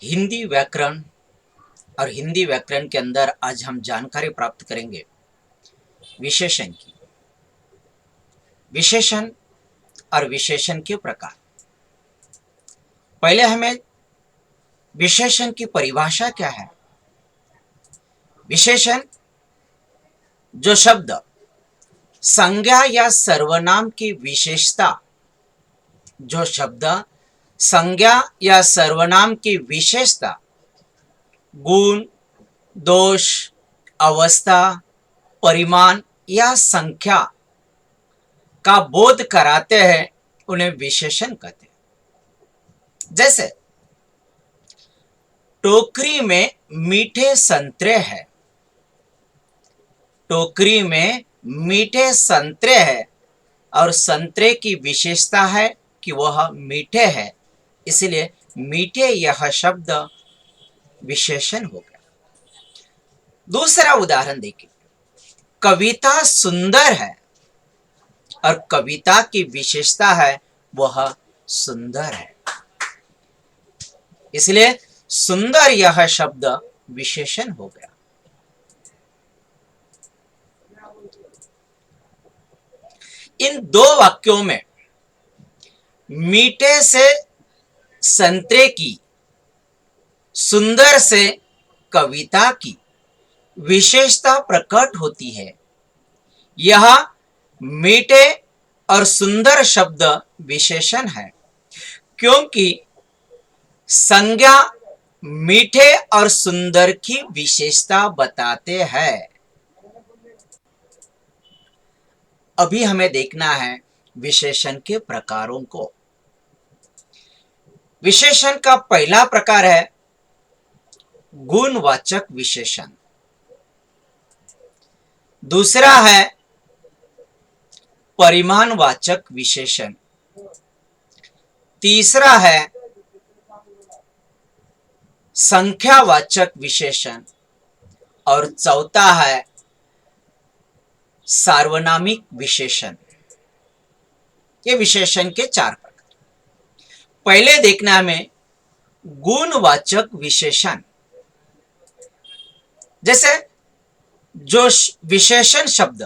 हिंदी व्याकरण और हिंदी व्याकरण के अंदर आज हम जानकारी प्राप्त करेंगे विशेषण की। विशेषण और विशेषण के प्रकार। पहले हमें विशेषण की परिभाषा क्या है। विशेषण जो शब्द संज्ञा या सर्वनाम की विशेषता, जो शब्द संज्ञा या सर्वनाम की विशेषता, गुण, दोष, अवस्था, परिमाण या संख्या का बोध कराते हैं, उन्हें विशेषण कहते हैं। जैसे टोकरी में मीठे संतरे हैं। टोकरी में मीठे संतरे हैं और संतरे की विशेषता है कि वह मीठे है, इसलिए मीठे यह शब्द विशेषण हो गया। दूसरा उदाहरण देखिए, कविता सुंदर है और कविता की विशेषता है वह सुंदर है, इसलिए सुंदर यह शब्द विशेषण हो गया। इन दो वाक्यों में मीठे से संतरे की, सुंदर से कविता की विशेषता प्रकट होती है। यह मीठे और सुंदर शब्द विशेषण है क्योंकि संज्ञा मीठे और सुंदर की विशेषता बताते हैं। अभी हमें देखना है विशेषण के प्रकारों को। विशेषण का पहला प्रकार है गुणवाचक विशेषण। दूसरा है परिमाणवाचक विशेषण। तीसरा है संख्यावाचक विशेषण और चौथा है सार्वनामिक विशेषण। ये विशेषण के चार प्रकार। पहले देखना हमें गुणवाचक विशेषण। जैसे जो विशेषण शब्द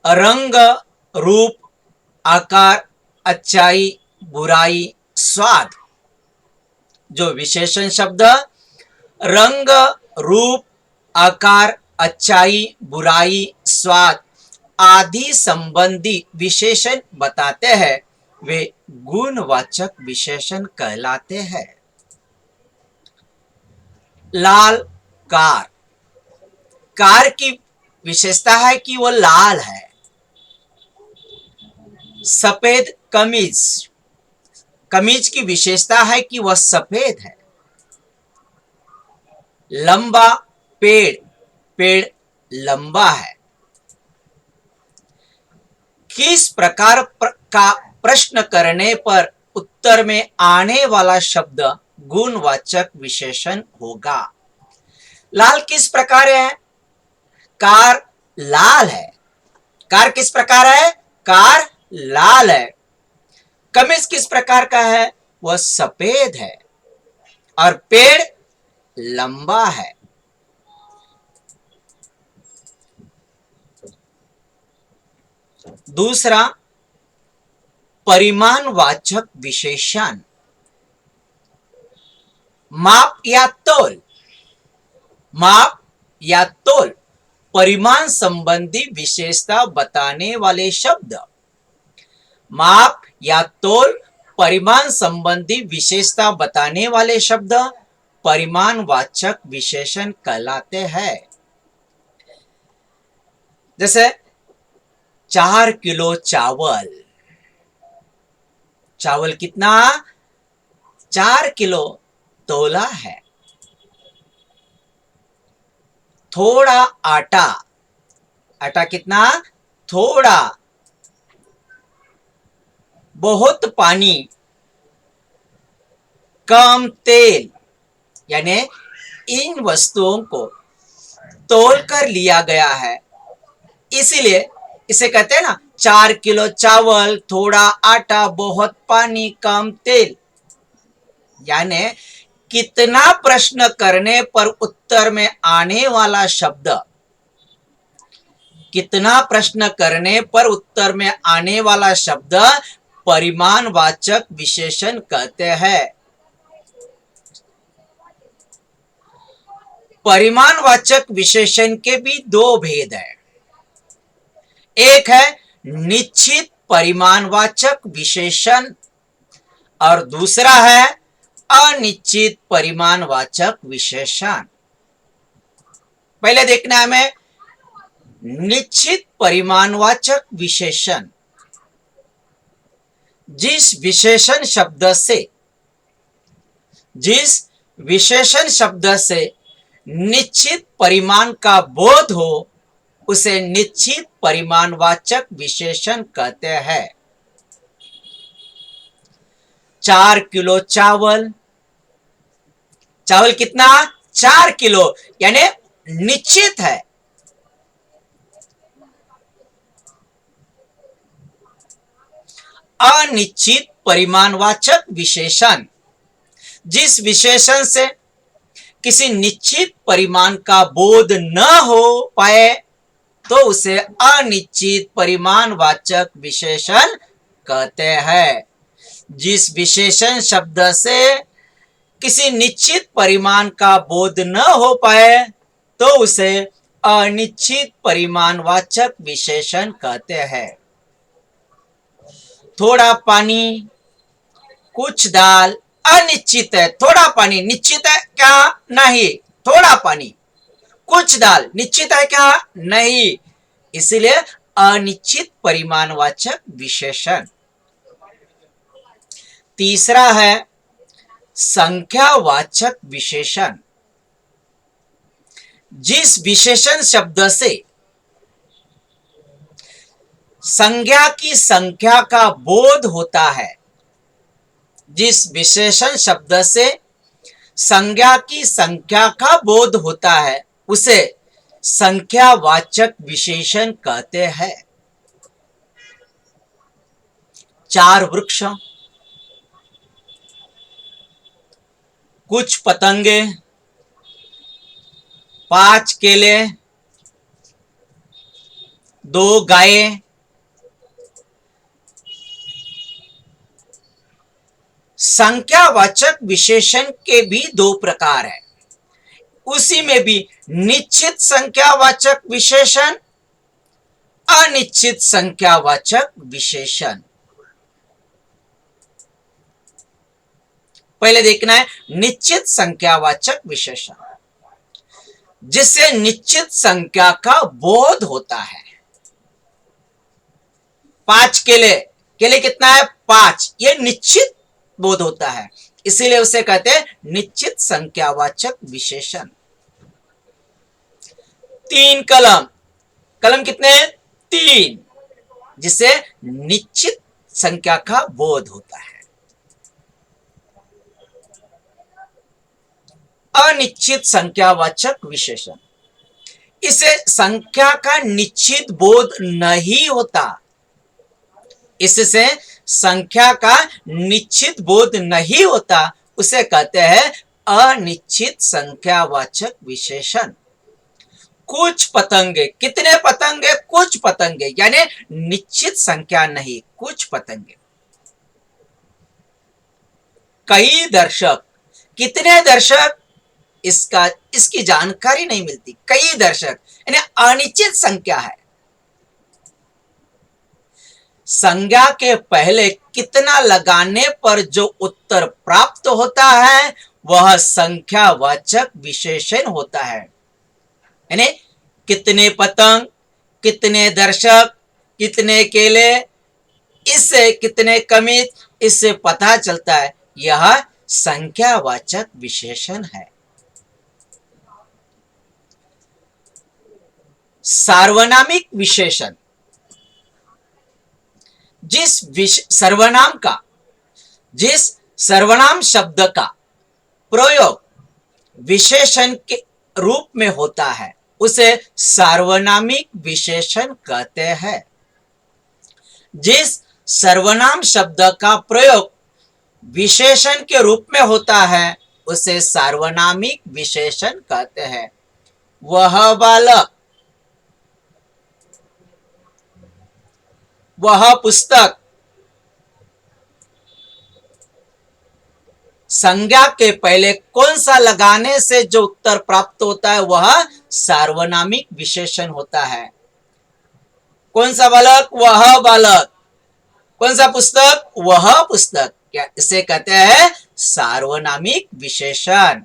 रंग, रूप, आकार, अच्छाई, बुराई, स्वाद, जो विशेषण शब्द रंग, रूप, आकार, अच्छाई, बुराई, स्वाद आदि संबंधी विशेषण बताते हैं, वे गुणवाचक विशेषण कहलाते हैं। लाल कार, कार की विशेषता है कि वह लाल है। सफेद कमीज, कमीज की विशेषता है कि वह सफेद है। लंबा पेड़, पेड़ लंबा है। किस प्रकार का प्रश्न करने पर उत्तर में आने वाला शब्द गुणवाचक विशेषण होगा। लाल किस प्रकार है? कार लाल है। कार किस प्रकार है? कार लाल है। कमीज किस प्रकार का है? वह सफेद है और पेड़ लंबा है। दूसरा परिमाणवाचक विशेषण। माप या तोल, माप या तोल परिमाण संबंधी विशेषता बताने वाले शब्द। माप या तोल परिमाण संबंधी विशेषता बताने वाले शब्द परिमाणवाचक विशेषण कहलाते हैं। जैसे 4 किलो चावल, चावल कितना? 4 किलो तोला है। थोड़ा आटा, आटा कितना? थोड़ा। बहुत पानी, कम तेल, यानी इन वस्तुओं को तोल कर लिया गया है, इसीलिए इसे कहते हैं ना 4 किलो चावल, थोड़ा आटा, बहुत पानी, कम तेल। यानी कितना प्रश्न करने पर उत्तर में आने वाला शब्द, कितना प्रश्न करने पर उत्तर में आने वाला शब्द परिमाणवाचक विशेषण कहते हैं। परिमाणवाचक विशेषण के भी दो भेद हैं। एक है निश्चित परिमाणवाचक विशेषण और दूसरा है अनिश्चित परिमाणवाचक विशेषण। पहले देखना है हमें निश्चित परिमाणवाचक विशेषण। जिस विशेषण शब्द से निश्चित परिमाण का बोध हो उसे निश्चित परिमाणवाचक विशेषण कहते हैं। 4 किलो चावल, चावल कितना? 4 किलो, यानी निश्चित है। अनिश्चित परिमाणवाचक विशेषण, जिस विशेषण से किसी निश्चित परिमाण का बोध न हो पाए तो उसे अनिश्चित परिमाणवाचक विशेषण कहते हैं। जिस विशेषण शब्द से किसी निश्चित परिमाण का बोध न हो पाए तो उसे अनिश्चित परिमाणवाचक विशेषण कहते हैं। थोड़ा पानी, कुछ दाल, अनिश्चित है। थोड़ा पानी निश्चित है क्या? नहीं। थोड़ा पानी, कुछ दाल निश्चित है क्या? नहीं। इसलिए अनिश्चित परिमाणवाचक विशेषण। तीसरा है संख्यावाचक विशेषण। जिस विशेषण शब्द से संज्ञा की संख्या का बोध होता है, जिस विशेषण शब्द से संज्ञा की संख्या का बोध होता है उसे संख्यावाचक विशेषण कहते हैं। 4 वृक्ष, कुछ पतंगे, 5 केले, 2 गायें, संख्यावाचक विशेषण के भी 2 प्रकार है। उसी में भी निश्चित संख्यावाचक विशेषण, अनिश्चित संख्यावाचक विशेषण। पहले देखना है निश्चित संख्यावाचक विशेषण, जिससे निश्चित संख्या का बोध होता है। 5 केले, केले कितना है? 5, ये निश्चित बोध होता है, इसीलिए उसे कहते हैं निश्चित संख्यावाचक विशेषण। 3 कलम, कलम कितने हैं? 3, जिससे निश्चित संख्या का बोध होता है। अनिश्चित संख्यावाचक विशेषण, इसे संख्या का निश्चित बोध नहीं होता, इससे संख्या का निश्चित बोध नहीं होता, उसे कहते हैं अनिश्चित संख्यावाचक विशेषण। कुछ पतंगे, कितने पतंगे? कुछ पतंगे, यानी निश्चित संख्या नहीं, कुछ पतंगे। कई दर्शक, कितने दर्शक? इसकी जानकारी नहीं मिलती। कई दर्शक यानी अनिश्चित संख्या है। संज्ञा के पहले कितना लगाने पर जो उत्तर प्राप्त होता है वह संख्यावाचक विशेषण होता है। यानी कितने पतंग, कितने दर्शक, कितने केले, इससे कितने कमीज, इससे पता चलता है यह संख्यावाचक विशेषण है। सार्वनामिक विशेषण, जिस सर्वनाम शब्द का प्रयोग विशेषण के रूप में होता है उसे सार्वनामिक विशेषण कहते हैं। जिस सर्वनाम शब्द का प्रयोग विशेषण के रूप में होता है उसे सार्वनामिक विशेषण कहते हैं। वह बालक, वह पुस्तक संज्ञा के पहले कौन सा लगाने से जो उत्तर प्राप्त होता है वह सार्वनामिक विशेषण होता है। कौन सा बालक, वह बालक। कौन सा पुस्तक, वह पुस्तक। क्या इसे कहते हैं सार्वनामिक विशेषण।